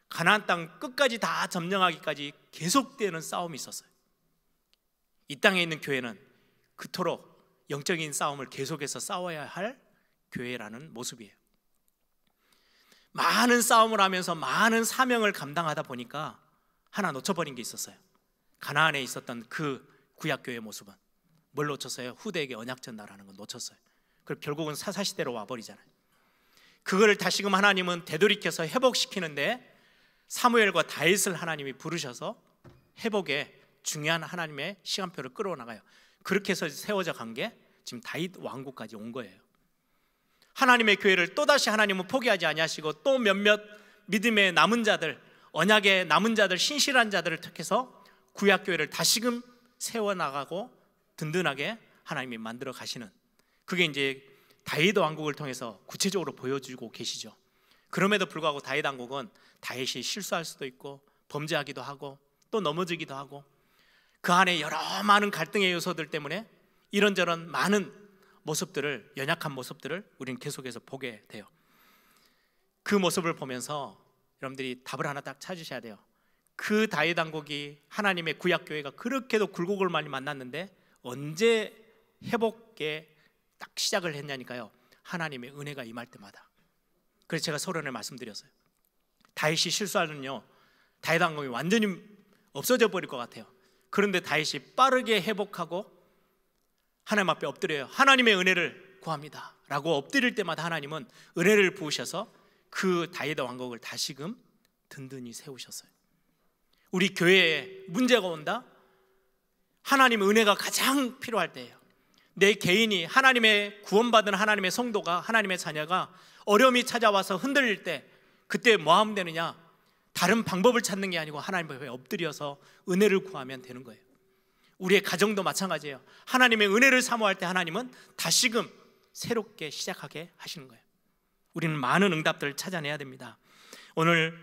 가나안 땅 끝까지 다 점령하기까지 계속되는 싸움이 있었어요. 이 땅에 있는 교회는 그토록 영적인 싸움을 계속해서 싸워야 할 교회라는 모습이에요. 많은 싸움을 하면서 많은 사명을 감당하다 보니까 하나 놓쳐버린 게 있었어요. 가나안에 있었던 그 구약교회의 모습은 뭘 놓쳤어요? 후대에게 언약 전달하는 걸 놓쳤어요. 그리고 결국은 사사시대로 와버리잖아요. 그거를 다시금 하나님은 되돌이켜서 회복시키는데 사무엘과 다윗을 하나님이 부르셔서 회복에 중요한 하나님의 시간표를 끌어나가요. 그렇게 해서 세워져 간 게 지금 다윗 왕국까지 온 거예요. 하나님의 교회를 또다시 하나님은 포기하지 아니하시고 또 몇몇 믿음의 남은 자들, 언약의 남은 자들, 신실한 자들을 택해서 구약교회를 다시금 세워나가고 든든하게 하나님이 만들어 가시는, 그게 이제 다윗 왕국을 통해서 구체적으로 보여주고 계시죠. 그럼에도 불구하고 다윗 왕국은 다윗이 실수할 수도 있고 범죄하기도 하고 또 넘어지기도 하고 그 안에 여러 많은 갈등의 요소들 때문에 이런저런 많은 모습들을, 연약한 모습들을 우리는 계속해서 보게 돼요. 그 모습을 보면서 여러분들이 답을 하나 딱 찾으셔야 돼요. 그 다윗 왕국이, 하나님의 구약교회가 그렇게도 굴곡을 많이 만났는데 언제 회복에 딱 시작을 했냐니까요. 하나님의 은혜가 임할 때마다. 그래서 제가 서론에 말씀드렸어요. 다윗이 실수하면요, 다윗 왕국이 완전히 없어져 버릴 것 같아요. 그런데 다윗이 빠르게 회복하고 하나님 앞에 엎드려요. 하나님의 은혜를 구합니다 라고 엎드릴 때마다 하나님은 은혜를 부으셔서 그 다윗 왕국을 다시금 든든히 세우셨어요. 우리 교회에 문제가 온다? 하나님의 은혜가 가장 필요할 때예요. 내 개인이, 하나님의 구원받은 하나님의 성도가, 하나님의 자녀가 어려움이 찾아와서 흔들릴 때 그때 뭐 하면 되느냐? 다른 방법을 찾는 게 아니고 하나님 앞에 엎드려서 은혜를 구하면 되는 거예요. 우리의 가정도 마찬가지예요. 하나님의 은혜를 사모할 때 하나님은 다시금 새롭게 시작하게 하시는 거예요. 우리는 많은 응답들을 찾아내야 됩니다. 오늘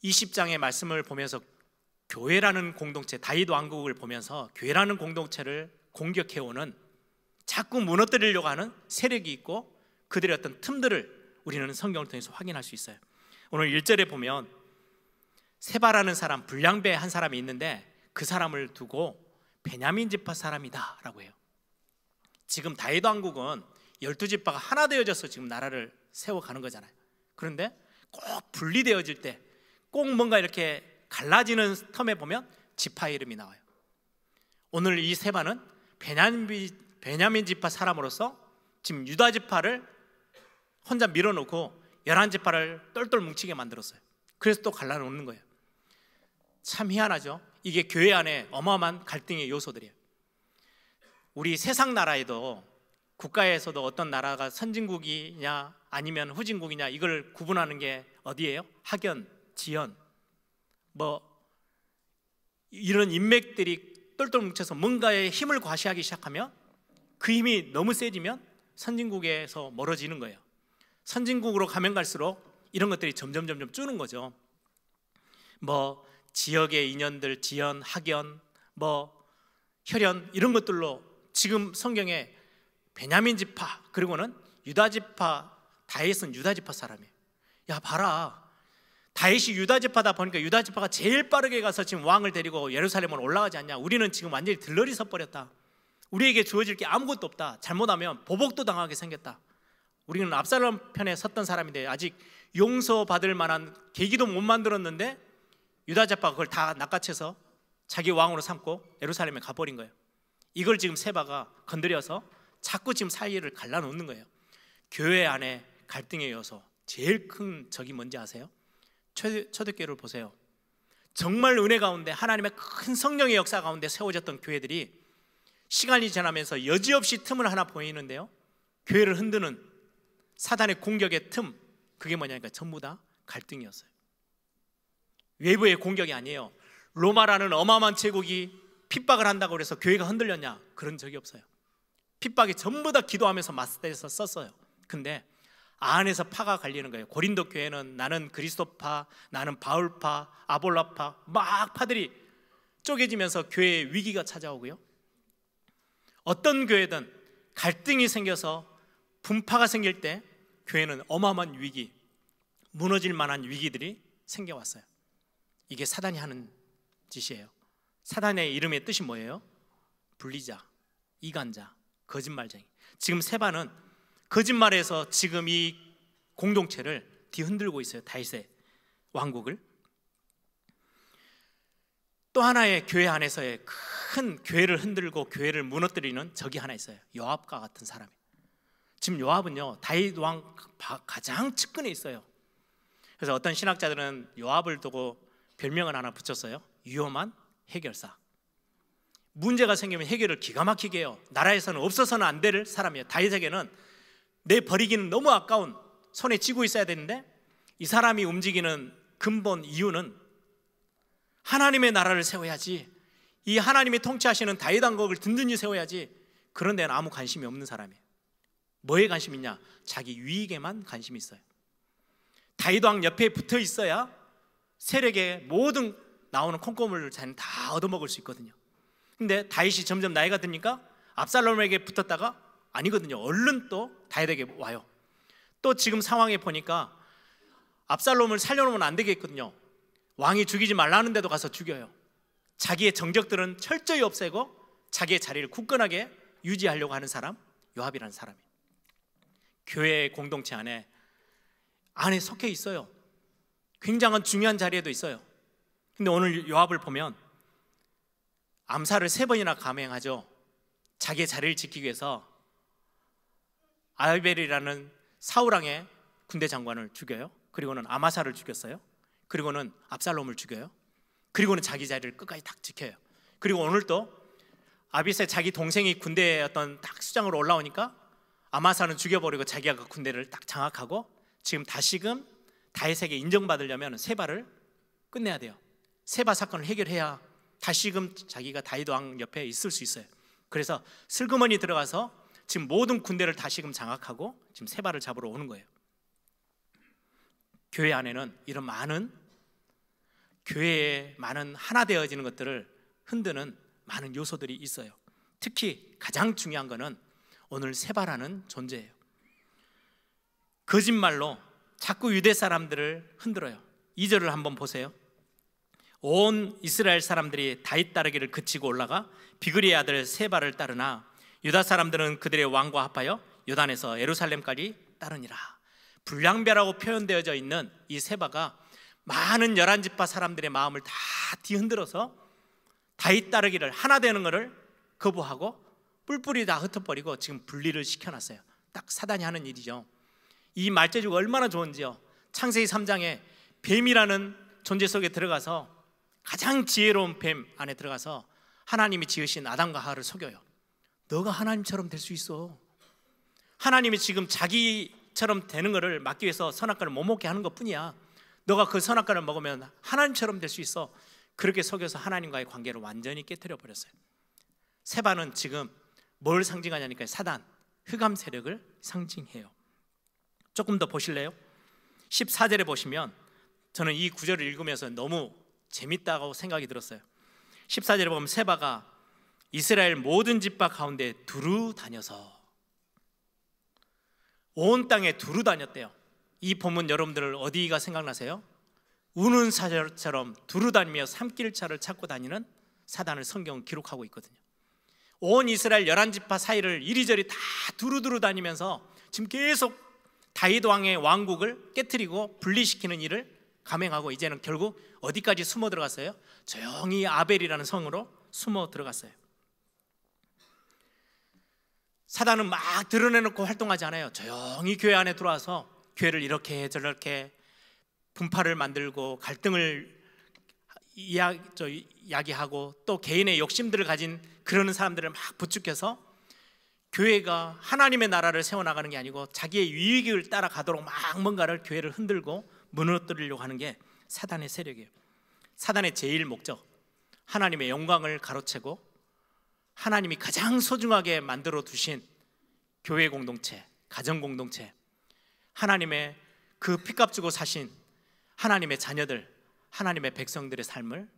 20장의 말씀을 보면서 교회라는 공동체, 다윗 왕국을 보면서 교회라는 공동체를 공격해오는, 자꾸 무너뜨리려고 하는 세력이 있고 그들의 어떤 틈들을 우리는 성경을 통해서 확인할 수 있어요. 오늘 1절에 보면 세바라는 사람, 불량배 한 사람이 있는데 그 사람을 두고 베냐민 지파 사람이다 라고 해요. 지금 다윗 왕국은 12지파가 하나 되어져서 지금 나라를 세워가는 거잖아요. 그런데 꼭 분리되어질 때 꼭 뭔가 이렇게 갈라지는 텀에 보면 지파의 이름이 나와요. 오늘 이 세바는 베냐민 지파 사람으로서 지금 유다 지파를 혼자 밀어놓고 11지파를 똘똘 뭉치게 만들었어요. 그래서 또 갈라놓는 거예요. 참 희한하죠. 이게 교회 안에 어마어마한 갈등의 요소들이에요. 우리 세상 나라에도 국가에서도 어떤 나라가 선진국이냐 아니면 후진국이냐 이걸 구분하는 게 어디예요? 학연, 지연, 뭐 이런 인맥들이 똘똘 뭉쳐서 뭔가에 힘을 과시하기 시작하면 그 힘이 너무 세지면 선진국에서 멀어지는 거예요. 선진국으로 가면 갈수록 이런 것들이 점점 줄는 거죠. 뭐 지역의 인연들, 지연, 학연, 뭐 혈연 이런 것들로 지금 성경에 베냐민 지파 그리고는 유다 지파, 다윗은 유다 지파 사람이에요. 야 봐라, 다윗이 유다 지파다 보니까 유다 지파가 제일 빠르게 가서 지금 왕을 데리고 예루살렘으로 올라가지 않냐. 우리는 지금 완전히 들러리 섰버렸다. 우리에게 주어질 게 아무것도 없다. 잘못하면 보복도 당하게 생겼다. 우리는 압살롬 편에 섰던 사람인데 아직 용서받을 만한 계기도 못 만들었는데 유다 지파가 그걸 다 낚아채서 자기 왕으로 삼고 예루살렘에 가버린 거예요. 이걸 지금 세바가 건드려서 자꾸 지금 사이를 갈라놓는 거예요. 교회 안에 갈등의 요소 제일 큰 적이 뭔지 아세요? 초대교회를 보세요. 정말 은혜 가운데 하나님의 큰 성령의 역사 가운데 세워졌던 교회들이 시간이 지나면서 여지없이 틈을 하나 보이는데요, 교회를 흔드는 사단의 공격의 틈, 그게 뭐냐니까 전부 다 갈등이었어요. 외부의 공격이 아니에요. 로마라는 어마어마한 제국이 핍박을 한다고 그래서 교회가 흔들렸냐? 그런 적이 없어요. 핍박이 전부 다 기도하면서 맞대서 썼어요. 근데 안에서 파가 갈리는 거예요. 고린도 교회는 나는 그리스도파, 나는 바울파, 아볼라파, 막 파들이 쪼개지면서 교회에 위기가 찾아오고요, 어떤 교회든 갈등이 생겨서 분파가 생길 때 교회는 어마어마한 위기, 무너질 만한 위기들이 생겨왔어요. 이게 사단이 하는 짓이에요. 사단의 이름의 뜻이 뭐예요? 분리자, 이간자, 거짓말쟁이. 지금 세바는 거짓말에서 지금 이 공동체를 뒤흔들고 있어요. 다윗의 왕국을. 또 하나의 교회 안에서의 큰 교회를 흔들고 교회를 무너뜨리는 적이 하나 있어요. 요압과 같은 사람이. 지금 요압은요 다윗 왕 가장 측근에 있어요. 그래서 어떤 신학자들은 요압을 두고 별명을 하나 붙였어요. 위험한 해결사. 문제가 생기면 해결을 기가 막히게 해요. 나라에서는 없어서는 안 될 사람이에요. 다윗에게는 내 버리기는 너무 아까운, 손에 쥐고 있어야 되는데 이 사람이 움직이는 근본 이유는 하나님의 나라를 세워야지, 이 하나님이 통치하시는 다윗 왕국을 든든히 세워야지, 그런 데는 아무 관심이 없는 사람이에요. 뭐에 관심 있냐? 자기 유익에만 관심이 있어요. 다윗 왕 옆에 붙어 있어야 세력의 모든 나오는 콩고물을 자기는 다 얻어먹을 수 있거든요. 근데 다윗이 점점 나이가 드니까 압살롬에게 붙었다가 아니거든요. 얼른 또 다윗에게 와요. 또 지금 상황에 보니까 압살롬을 살려놓으면 안 되겠거든요. 왕이 죽이지 말라는데도 가서 죽여요. 자기의 정적들은 철저히 없애고 자기의 자리를 굳건하게 유지하려고 하는 사람, 요압이라는 사람이에요. 교회 공동체 안에 속해 있어요. 굉장한 중요한 자리에도 있어요. 근데 오늘 요압을 보면 암살을 3번이나 감행하죠. 자기의 자리를 지키기 위해서 아벨이라는 사울왕의 군대 장관을 죽여요. 그리고는 아마사를 죽였어요. 그리고는 압살롬을 죽여요. 그리고는 자기 자리를 끝까지 딱 지켜요. 그리고 오늘 또 아비새 자기 동생이 군대에 어떤 딱 수장으로 올라오니까 아마사는 죽여버리고 자기가 그 군대를 딱 장악하고 지금 다시금 다윗에게 인정받으려면 세바를 끝내야 돼요. 세바 사건을 해결해야 다시금 자기가 다윗 왕 옆에 있을 수 있어요. 그래서 슬그머니 들어가서 지금 모든 군대를 다시금 장악하고 지금 세바를 잡으러 오는 거예요. 교회 안에는 이런 많은 교회에 많은 하나 되어지는 것들을 흔드는 많은 요소들이 있어요. 특히 가장 중요한 것은 오늘 세바라는 존재예요. 거짓말로 자꾸 유대 사람들을 흔들어요. 2절을 한번 보세요. 온 이스라엘 사람들이 다윗 따르기를 그치고 올라가 비그리의 아들 세바를 따르나 유다 사람들은 그들의 왕과 합하여 요단에서 예루살렘까지 따르니라. 불량배라고 표현되어져 있는 이 세바가 많은 11지파 사람들의 마음을 다 뒤흔들어서 다윗 따르기를, 하나 되는 것을 거부하고 뿔뿔이 다 흩어버리고 지금 분리를 시켜놨어요. 딱 사단이 하는 일이죠. 이 말재주가 얼마나 좋은지요. 창세기 3장에 뱀이라는 존재 속에 들어가서, 가장 지혜로운 뱀 안에 들어가서 하나님이 지으신 아담과 하와를 속여요. 너가 하나님처럼 될 수 있어. 하나님이 지금 자기처럼 되는 것을 막기 위해서 선악과를 못 먹게 하는 것뿐이야. 너가 그 선악과를 먹으면 하나님처럼 될 수 있어. 그렇게 속여서 하나님과의 관계를 완전히 깨뜨려 버렸어요. 세바는 지금 뭘 상징하냐니까 사단, 흑암 세력을 상징해요. 조금 더 보실래요? 14절에 보시면 저는 이 구절을 읽으면서 너무 재밌다고 생각이 들었어요. 14절에 보면 세바가 이스라엘 모든 지파 가운데 두루 다녀서, 온 땅에 두루 다녔대요. 이 본문 여러분들 어디가 생각나세요? 우는 사자처럼 두루 다니며 산길차를 찾고 다니는 사단을 성경은 기록하고 있거든요. 온 이스라엘 11지파 사이를 이리저리 다 두루두루 다니면서 지금 계속 다윗 왕의 왕국을 깨트리고 분리시키는 일을 감행하고, 이제는 결국 어디까지 숨어 들어갔어요? 조용히 아벨이라는 성으로 숨어 들어갔어요. 사단은 막 드러내놓고 활동하지 않아요. 조용히 교회 안에 들어와서 교회를 이렇게 저렇게 분파를 만들고 갈등을 야기하고 또 개인의 욕심들을 가진 그러는 사람들을 막 부추겨서 교회가 하나님의 나라를 세워나가는 게 아니고 자기의 유익을 따라가도록 막 뭔가를, 교회를 흔들고 무너뜨리려고 하는 게 사단의 세력이에요. 사단의 제일 목적, 하나님의 영광을 가로채고 하나님이 가장 소중하게 만들어 두신 교회 공동체, 가정 공동체, 하나님의 그 피값 주고 사신 하나님의 자녀들, 하나님의 백성들의 삶을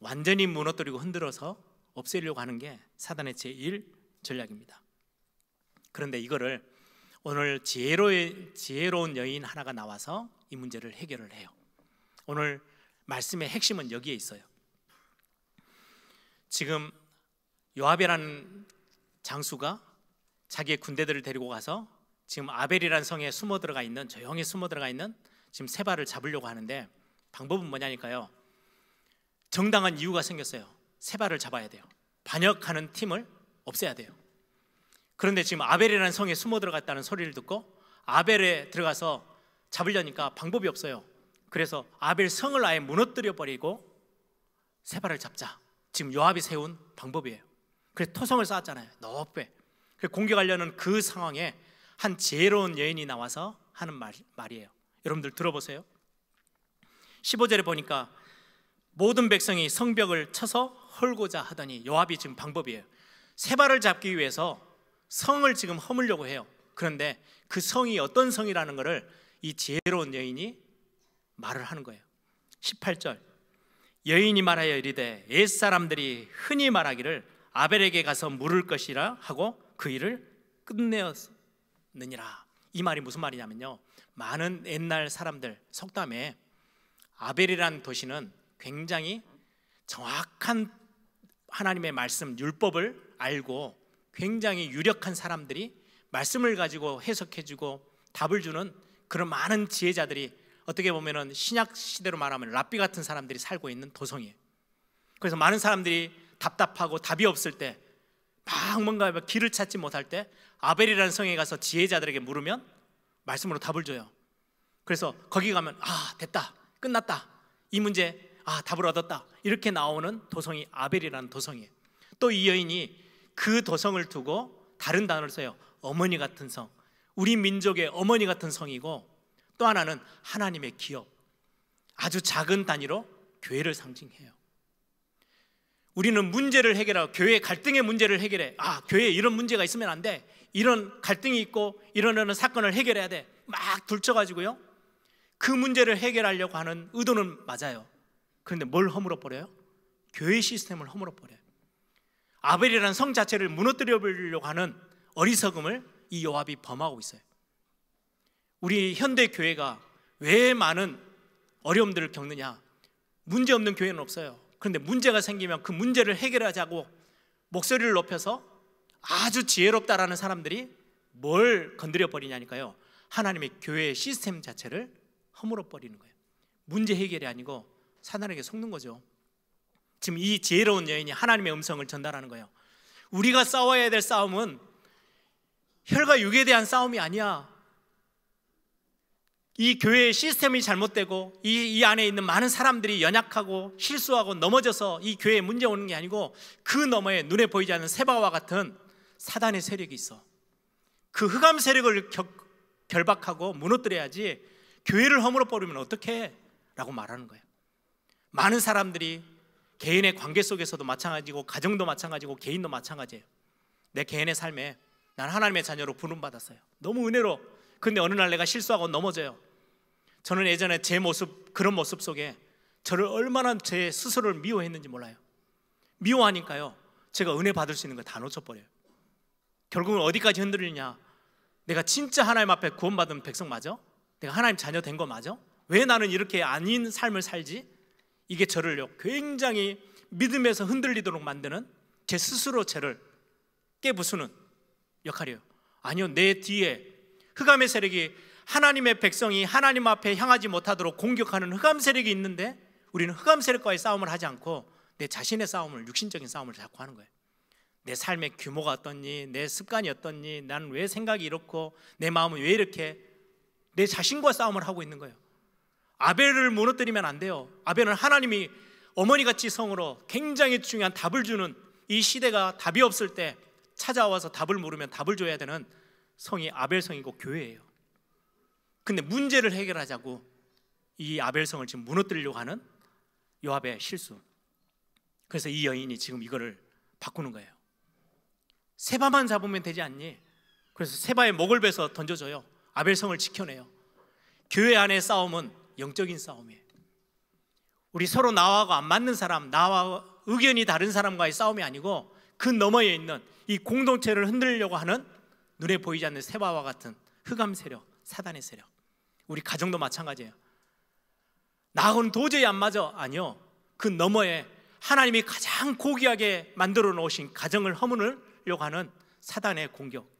완전히 무너뜨리고 흔들어서 없애려고 하는 게 사단의 제1 전략입니다. 그런데 이거를 오늘 지혜로운 여인 하나가 나와서 이 문제를 해결을 해요. 오늘 말씀의 핵심은 여기에 있어요. 지금 요압이라는 장수가 자기의 군대들을 데리고 가서 지금 아벨이라는 성에 숨어 들어가 있는, 조용히 숨어 들어가 있는 지금 세바를 잡으려고 하는데, 방법은 뭐냐니까요, 정당한 이유가 생겼어요. 세바를 잡아야 돼요. 반역하는 팀을 없애야 돼요. 그런데 지금 아벨이라는 성에 숨어 들어갔다는 소리를 듣고 아벨에 들어가서 잡으려니까 방법이 없어요. 그래서 아벨 성을 아예 무너뜨려 버리고 세바를 잡자, 지금 요압이 세운 방법이에요. 그래서 토성을 쌓았잖아요, 높게. 그래서 공격하려는 그 상황에 한 지혜로운 여인이 나와서 하는 말이에요. 여러분들 들어보세요. 15절에 보니까 모든 백성이 성벽을 쳐서 헐고자 하더니, 요압이 지금 방법이에요. 세바를 잡기 위해서 성을 지금 허물려고 해요. 그런데 그 성이 어떤 성이라는 것을 이 지혜로운 여인이 말을 하는 거예요. 18절, 여인이 말하여 이르되 옛사람들이 흔히 말하기를 아벨에게 가서 물을 것이라 하고 그 일을 끝내었느니라. 이 말이 무슨 말이냐면요, 많은 옛날 사람들 속담에 아벨이라는 도시는 굉장히 정확한 하나님의 말씀, 율법을 알고 굉장히 유력한 사람들이 말씀을 가지고 해석해주고 답을 주는 그런 많은 지혜자들이, 어떻게 보면은 신약 시대로 말하면 랍비 같은 사람들이 살고 있는 도성이에요. 그래서 많은 사람들이 답답하고 답이 없을 때, 막 뭔가 길을 찾지 못할 때 아벨이라는 성에 가서 지혜자들에게 물으면 말씀으로 답을 줘요. 그래서 거기 가면 됐다, 끝났다, 이 문제 답을 얻었다, 이렇게 나오는 도성이 아벨이라는 도성이에요. 또 이 여인이 그 도성을 두고 다른 단어를 써요. 어머니 같은 성, 우리 민족의 어머니 같은 성이고, 또 하나는 하나님의 기업, 아주 작은 단위로 교회를 상징해요. 우리는 문제를 해결하고 교회의 갈등의 문제를 해결해. 교회에 이런 문제가 있으면 안 돼, 이런 갈등이 있고 이런 사건을 해결해야 돼, 막 둘쳐가지고요, 그 문제를 해결하려고 하는 의도는 맞아요. 그런데 뭘 허물어버려요? 교회 시스템을 허물어버려요. 아벨이라는 성 자체를 무너뜨려 버리려고 하는 어리석음을 이 요압이 범하고 있어요. 우리 현대 교회가 왜 많은 어려움들을 겪느냐? 문제 없는 교회는 없어요. 그런데 문제가 생기면 그 문제를 해결하자고 목소리를 높여서 아주 지혜롭다라는 사람들이 뭘 건드려 버리냐니까요. 하나님의 교회의 시스템 자체를 허물어 버리는 거예요. 문제 해결이 아니고 사단에게 속는 거죠. 지금 이 지혜로운 여인이 하나님의 음성을 전달하는 거예요. 우리가 싸워야 될 싸움은 혈과 육에 대한 싸움이 아니야. 이 교회의 시스템이 잘못되고 이 안에 있는 많은 사람들이 연약하고 실수하고 넘어져서 이 교회에 문제 오는 게 아니고 그 너머에 눈에 보이지 않는 세바와 같은 사단의 세력이 있어. 그 흑암 세력을 결박하고 무너뜨려야지 교회를 허물어 버리면 어떡해? 라고 말하는 거예요. 많은 사람들이 개인의 관계 속에서도 마찬가지고 가정도 마찬가지고 개인도 마찬가지예요. 내 개인의 삶에 난 하나님의 자녀로 부름받았어요. 너무 은혜로. 근데 어느 날 내가 실수하고 넘어져요. 저는 예전에 제 모습, 그런 모습 속에 저를 얼마나 제 스스로를 미워했는지 몰라요. 미워하니까요, 제가 은혜 받을 수 있는 거 다 놓쳐버려요. 결국은 어디까지 흔들리냐? 내가 진짜 하나님 앞에 구원받은 백성 맞아? 내가 하나님 자녀 된 거 맞아? 왜 나는 이렇게 아닌 삶을 살지? 이게 저를요 굉장히 믿음에서 흔들리도록 만드는, 제 스스로 죄를 깨부수는 역할이에요. 아니요, 내 뒤에 흑암의 세력이, 하나님의 백성이 하나님 앞에 향하지 못하도록 공격하는 흑암 세력이 있는데 우리는 흑암 세력과의 싸움을 하지 않고 내 자신의 싸움을, 육신적인 싸움을 자꾸 하는 거예요. 내 삶의 규모가 어떻니? 내 습관이 어떻니? 나는 왜 생각이 이렇고 내 마음은 왜 이렇게? 내 자신과 싸움을 하고 있는 거예요. 아벨을 무너뜨리면 안 돼요. 아벨은 하나님이 어머니같이 성으로 굉장히 중요한 답을 주는, 이 시대가 답이 없을 때 찾아와서 답을 물으면 답을 줘야 되는 성이 아벨성이고 교회예요. 근데 문제를 해결하자고 이 아벨성을 지금 무너뜨리려고 하는 요압의 실수. 그래서 이 여인이 지금 이거를 바꾸는 거예요. 세바만 잡으면 되지 않니? 그래서 세바의 목을 베서 던져줘요. 아벨성을 지켜내요. 교회 안의 싸움은 영적인 싸움이에요. 우리 서로 나하고 안 맞는 사람, 나와 의견이 다른 사람과의 싸움이 아니고 그 너머에 있는 이 공동체를 흔들려고 하는 눈에 보이지 않는 세바와 같은 흑암 세력, 사단의 세력. 우리 가정도 마찬가지예요. 나하고는 도저히 안 맞아. 아니요, 그 너머에 하나님이 가장 고귀하게 만들어 놓으신 가정을 허무려고 하는 사단의 공격.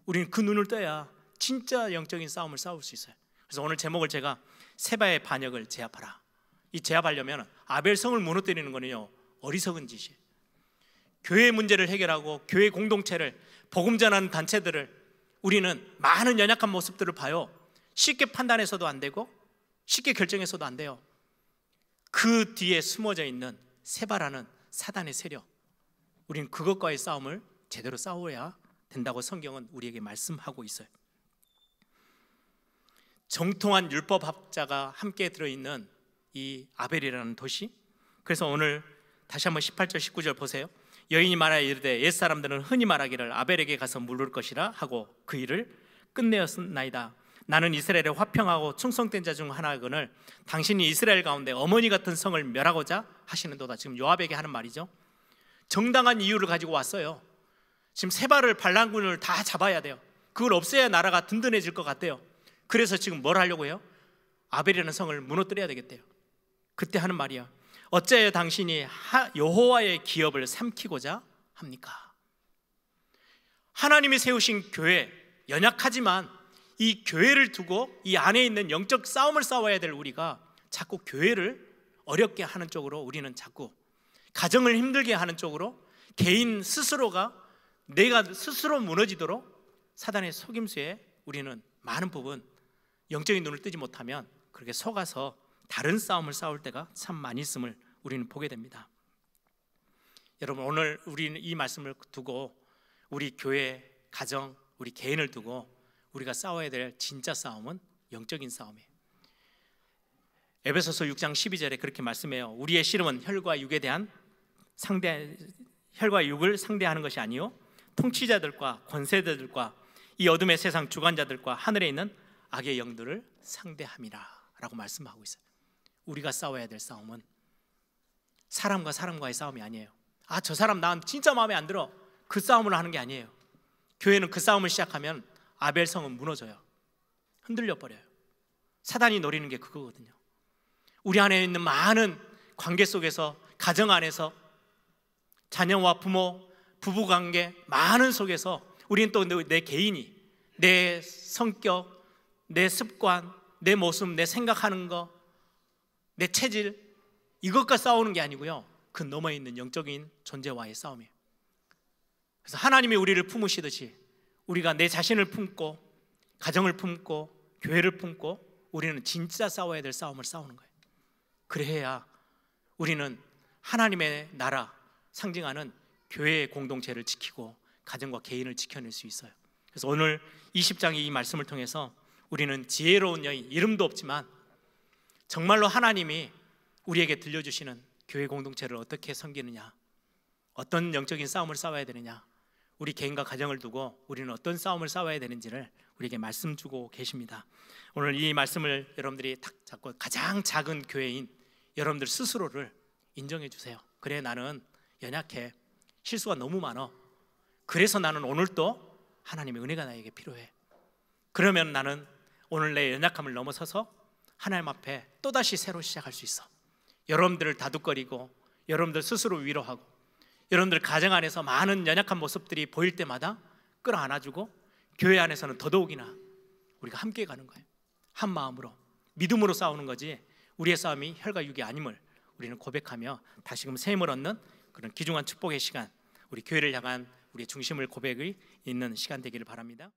우리는 그 눈을 떠야 진짜 영적인 싸움을 싸울 수 있어요. 그래서 오늘 제목을 제가 세바의 반역을 제압하라. 이 제압하려면 아벨성을 무너뜨리는 거는요 어리석은 짓이에요. 교회 문제를 해결하고 교회 공동체를, 복음 전하는 단체들을, 우리는 많은 연약한 모습들을 봐요. 쉽게 판단해서도 안 되고 쉽게 결정해서도 안 돼요. 그 뒤에 숨어져 있는 세바라는 사단의 세력, 우리는 그것과의 싸움을 제대로 싸워야 된다고 성경은 우리에게 말씀하고 있어요. 정통한 율법학자가 함께 들어있는 이 아벨이라는 도시. 그래서 오늘 다시 한번 18절 19절 보세요. 여인이 말하여 이르되 옛사람들은 흔히 말하기를 아벨에게 가서 물을 것이라 하고 그 일을 끝내었나이다. 나는 이스라엘에 화평하고 충성된 자 중 하나거늘 당신이 이스라엘 가운데 어머니 같은 성을 멸하고자 하시는도다. 지금 요압에게 하는 말이죠. 정당한 이유를 가지고 왔어요. 지금 세바를, 반란군을 다 잡아야 돼요. 그걸 없애야 나라가 든든해질 것 같대요. 그래서 지금 뭘 하려고 해요? 아벨이라는 성을 무너뜨려야 되겠대요. 그때 하는 말이야. 어찌하여 당신이 여호와의 기업을 삼키고자 합니까? 하나님이 세우신 교회, 연약하지만 이 교회를 두고 이 안에 있는 영적 싸움을 싸워야 될 우리가 자꾸 교회를 어렵게 하는 쪽으로, 우리는 자꾸 가정을 힘들게 하는 쪽으로, 개인 스스로가 내가 스스로 무너지도록 사단의 속임수에 우리는 많은 부분 영적인 눈을 뜨지 못하면 그렇게 속아서 다른 싸움을 싸울 때가 참 많이 있음을 우리는 보게 됩니다. 여러분, 오늘 우리는 이 말씀을 두고 우리 교회, 가정, 우리 개인을 두고 우리가 싸워야 될 진짜 싸움은 영적인 싸움이에요. 에베소서 6장 12절에 그렇게 말씀해요. 우리의 씨름은 혈과 육에 대한 혈과 육을 상대하는 것이 아니요 통치자들과 권세자들과 이 어둠의 세상 주관자들과 하늘에 있는 악의 영들을 상대함이라 라고 말씀하고 있어요. 우리가 싸워야 될 싸움은 사람과 사람과의 싸움이 아니에요. 아, 저 사람 난 진짜 마음에 안 들어, 그 싸움을 하는 게 아니에요. 교회는 그 싸움을 시작하면 아벨성은 무너져요. 흔들려 버려요. 사단이 노리는 게 그거거든요. 우리 안에 있는 많은 관계 속에서, 가정 안에서, 자녀와 부모, 부부관계 많은 속에서 우리는 또 내 개인이 내 성격, 내 습관, 내 모습, 내 생각하는 거, 내 체질, 이것과 싸우는 게 아니고요, 그 너머에 있는 영적인 존재와의 싸움이에요. 그래서 하나님이 우리를 품으시듯이 우리가 내 자신을 품고 가정을 품고 교회를 품고 우리는 진짜 싸워야 될 싸움을 싸우는 거예요. 그래야 우리는 하나님의 나라 상징하는 교회의 공동체를 지키고 가정과 개인을 지켜낼 수 있어요. 그래서 오늘 20장의 이 말씀을 통해서 우리는 지혜로운 여인, 이름도 없지만 정말로 하나님이 우리에게 들려주시는 교회 공동체를 어떻게 섬기느냐, 어떤 영적인 싸움을 싸워야 되느냐, 우리 개인과 가정을 두고 우리는 어떤 싸움을 싸워야 되는지를 우리에게 말씀 주고 계십니다. 오늘 이 말씀을 여러분들이 딱 잡고 가장 작은 교회인 여러분들 스스로를 인정해 주세요. 그래, 나는 연약해, 실수가 너무 많아, 그래서 나는 오늘도 하나님의 은혜가 나에게 필요해. 그러면 나는 오늘 내 연약함을 넘어서서 하나님 앞에 또다시 새로 시작할 수 있어. 여러분들을 다독거리고 여러분들 스스로 위로하고 여러분들 가정 안에서 많은 연약한 모습들이 보일 때마다 끌어안아주고 교회 안에서는 더더욱이나 우리가 함께 가는 거예요. 한 마음으로 믿음으로 싸우는 거지 우리의 싸움이 혈과 육이 아님을 우리는 고백하며 다시금 샘을 얻는 그런 귀중한 축복의 시간, 우리 교회를 향한 우리의 중심을 고백이 있는 시간 되기를 바랍니다.